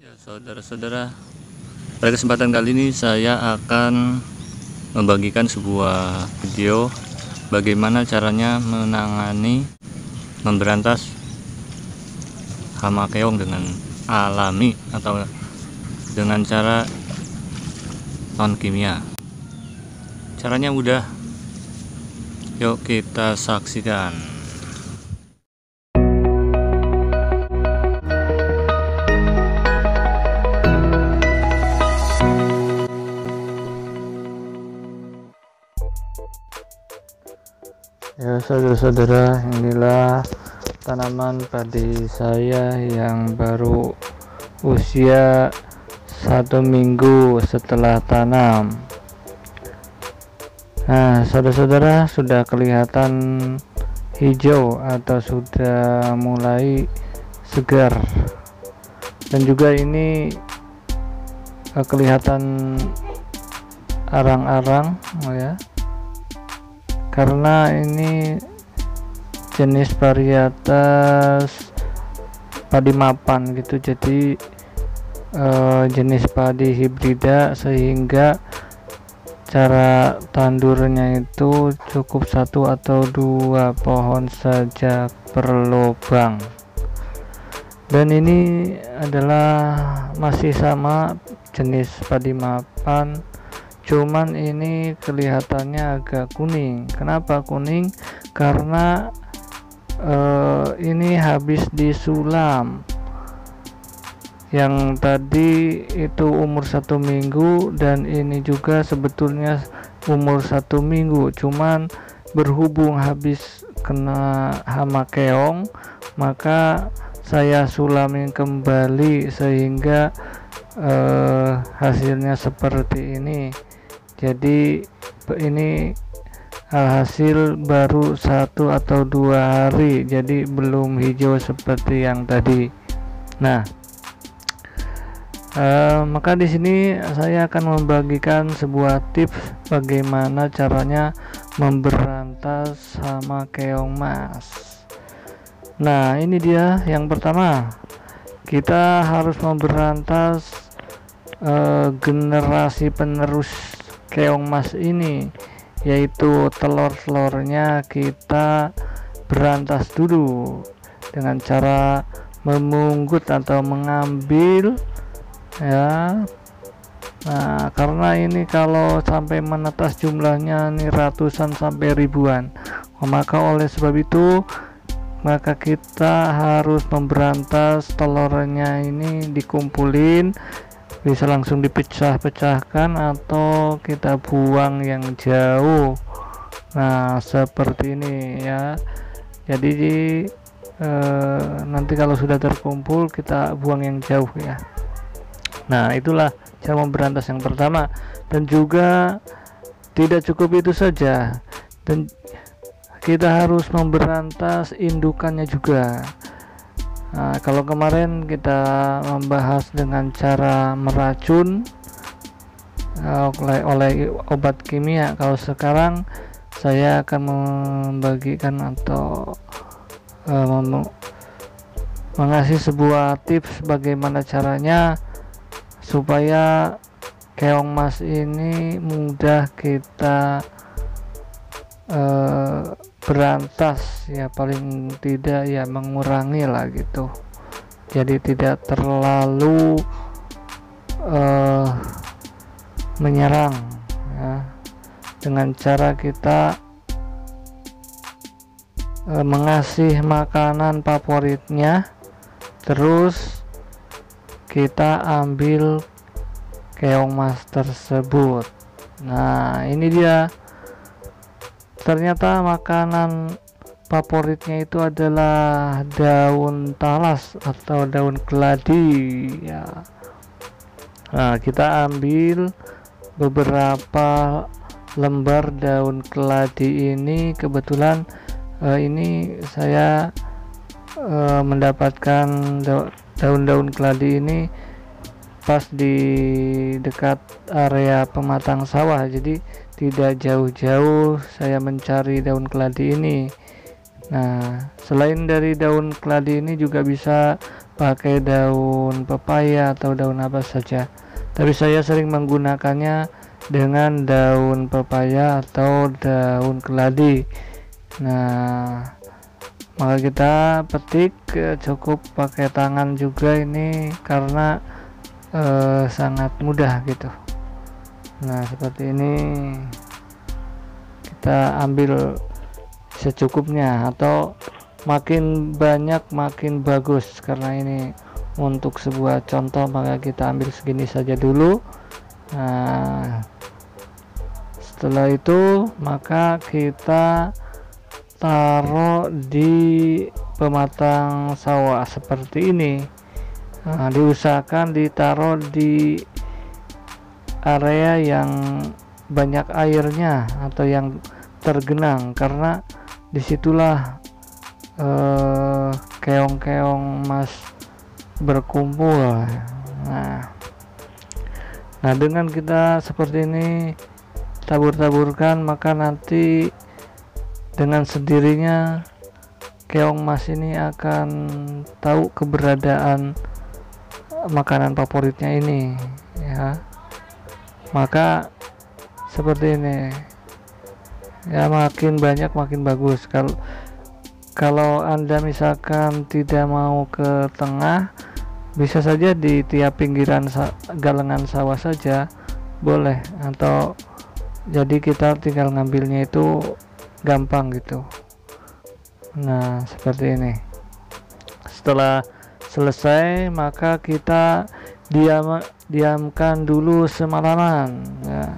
Ya, saudara-saudara, pada kesempatan kali ini saya akan membagikan sebuah video bagaimana caranya memberantas hama keong dengan alami atau dengan cara non kimia. Caranya mudah, yuk kita saksikan. Ya saudara-saudara, inilah tanaman padi saya yang baru usia 1 minggu setelah tanam. Nah saudara-saudara, sudah kelihatan hijau atau sudah mulai segar, dan juga ini kelihatan arang-arang ya, karena ini jenis varietas padi mapan gitu, jadi jenis padi hibrida, sehingga cara tandurnya itu cukup 1 atau 2 pohon saja per lubang. Dan ini adalah masih sama jenis padi mapan, cuman ini kelihatannya agak kuning. Kenapa kuning? Karena ini habis disulam. Yang tadi itu umur 1 minggu, dan ini juga sebetulnya umur 1 minggu, cuman berhubung habis kena hama keong, maka saya sulamin kembali sehingga hasilnya seperti ini. Jadi ini hasil baru 1 atau 2 hari, jadi belum hijau seperti yang tadi. Nah, maka di sini saya akan membagikan sebuah tips bagaimana caranya memberantas hama keong mas. Nah, ini dia yang pertama. Kita harus memberantas generasi penerus keong mas ini, yaitu telur-telurnya kita berantas dulu dengan cara memungut atau mengambil ya. Nah, karena ini kalau sampai menetas jumlahnya nih ratusan sampai ribuan, maka oleh sebab itu maka kita harus memberantas telurnya ini dikumpulin, bisa langsung dipecah-pecahkan atau kita buang yang jauh. Nah, seperti ini ya. Jadi nanti kalau sudah terkumpul kita buang yang jauh ya. Nah, itulah cara memberantas yang pertama. Dan juga tidak cukup itu saja, dan kita harus memberantas indukannya juga. Nah, kalau kemarin kita membahas dengan cara meracun oleh obat kimia, kalau sekarang saya akan membagikan atau mengasih sebuah tips bagaimana caranya supaya keong mas ini mudah kita berantas ya, paling tidak ya mengurangi lah gitu. Jadi tidak terlalu menyerang ya, dengan cara kita mengasih makanan favoritnya, terus kita ambil keong mas tersebut. Nah, ini dia. Ternyata makanan favoritnya itu adalah daun talas atau daun keladi ya. Nah, kita ambil beberapa lembar daun keladi ini. Kebetulan ini saya mendapatkan daun-daun keladi ini pas di dekat area pematang sawah, jadi tidak jauh-jauh saya mencari daun keladi ini. Nah, selain dari daun keladi ini juga bisa pakai daun pepaya atau daun apa saja, tapi saya sering menggunakannya dengan daun pepaya atau daun keladi. Nah, maka kita petik, cukup pakai tangan juga ini karena sangat mudah gitu. Nah, seperti ini kita ambil secukupnya, atau makin banyak makin bagus, karena ini untuk sebuah contoh maka kita ambil segini saja dulu. Nah, setelah itu maka kita taruh di pematang sawah seperti ini. Nah, diusahakan ditaruh di area yang banyak airnya atau yang tergenang, karena disitulah keong-keong emas berkumpul. Nah, dengan kita seperti ini tabur-taburkan, maka nanti dengan sendirinya keong emas ini akan tahu keberadaan makanan favoritnya ini, ya. Maka seperti ini ya, makin banyak makin bagus. Kalau Anda misalkan tidak mau ke tengah, bisa saja di tiap pinggiran galengan sawah saja boleh, atau jadi kita tinggal ngambilnya itu gampang gitu. Nah, seperti ini. Setelah selesai maka kita diamkan dulu semalaman, ya.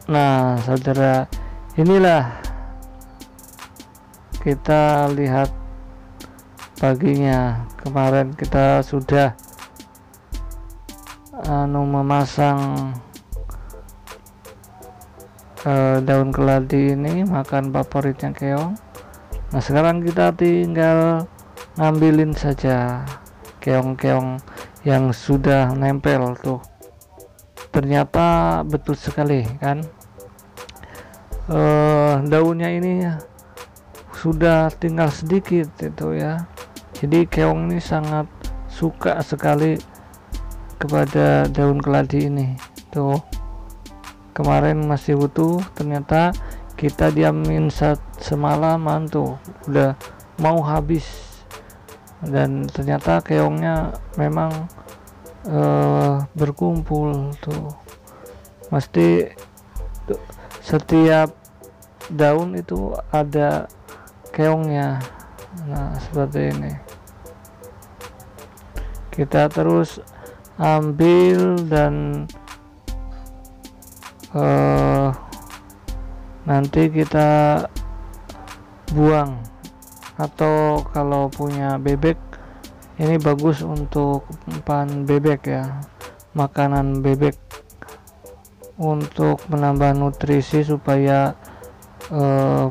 Nah, saudara, inilah kita lihat paginya. Kemarin kita sudah memasang daun keladi ini, makan favoritnya keong. Nah, sekarang kita tinggal ngambilin saja keong-keong yang sudah nempel tuh. Ternyata betul sekali kan, daunnya ini sudah tinggal sedikit itu ya. Jadi keong ini sangat suka sekali kepada daun keladi ini tuh. Kemarin masih utuh, ternyata kita diamin semalaman tuh udah mau habis, dan ternyata keongnya memang berkumpul tuh. Mesti setiap daun itu ada keongnya. Nah, seperti ini. Kita terus ambil dan nanti kita buang, atau kalau punya bebek ini bagus untuk umpan bebek ya, makanan bebek untuk menambah nutrisi supaya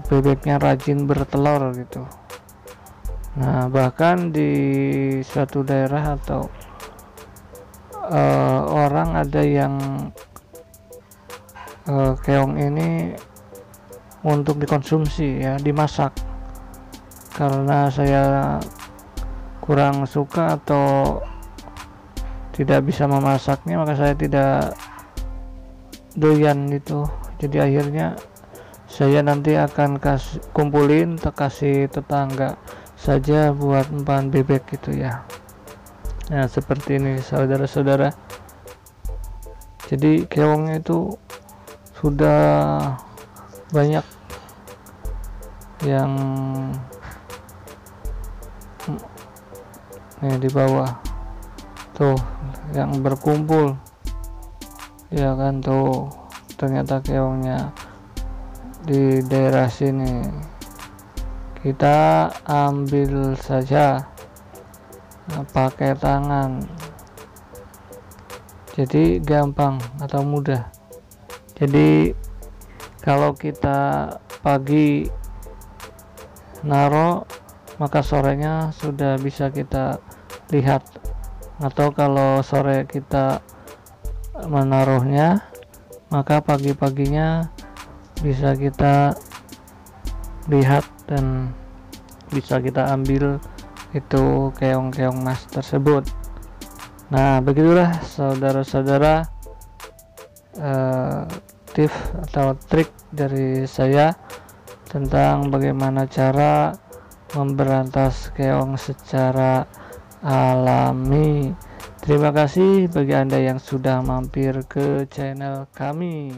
bebeknya rajin bertelur gitu. Nah, bahkan di suatu daerah atau orang ada yang keong ini untuk dikonsumsi ya, dimasak. Karena saya kurang suka atau tidak bisa memasaknya, maka saya tidak doyan itu. Jadi akhirnya saya nanti akan kumpulin, kasih tetangga saja buat umpan bebek gitu ya. Nah, seperti ini saudara-saudara. Jadi keongnya itu sudah banyak yang nih di bawah tuh yang berkumpul ya kan, tuh ternyata keongnya di daerah sini. Kita ambil saja pakai tangan, jadi gampang atau mudah. Jadi kalau kita pagi naro, maka sorenya sudah bisa kita lihat, atau kalau sore kita menaruhnya, maka pagi-paginya bisa kita lihat dan bisa kita ambil itu keong-keong emas tersebut. Nah, begitulah saudara-saudara tips atau trik dari saya tentang bagaimana cara memberantas keong secara alami. Terima kasih bagi Anda yang sudah mampir ke channel kami.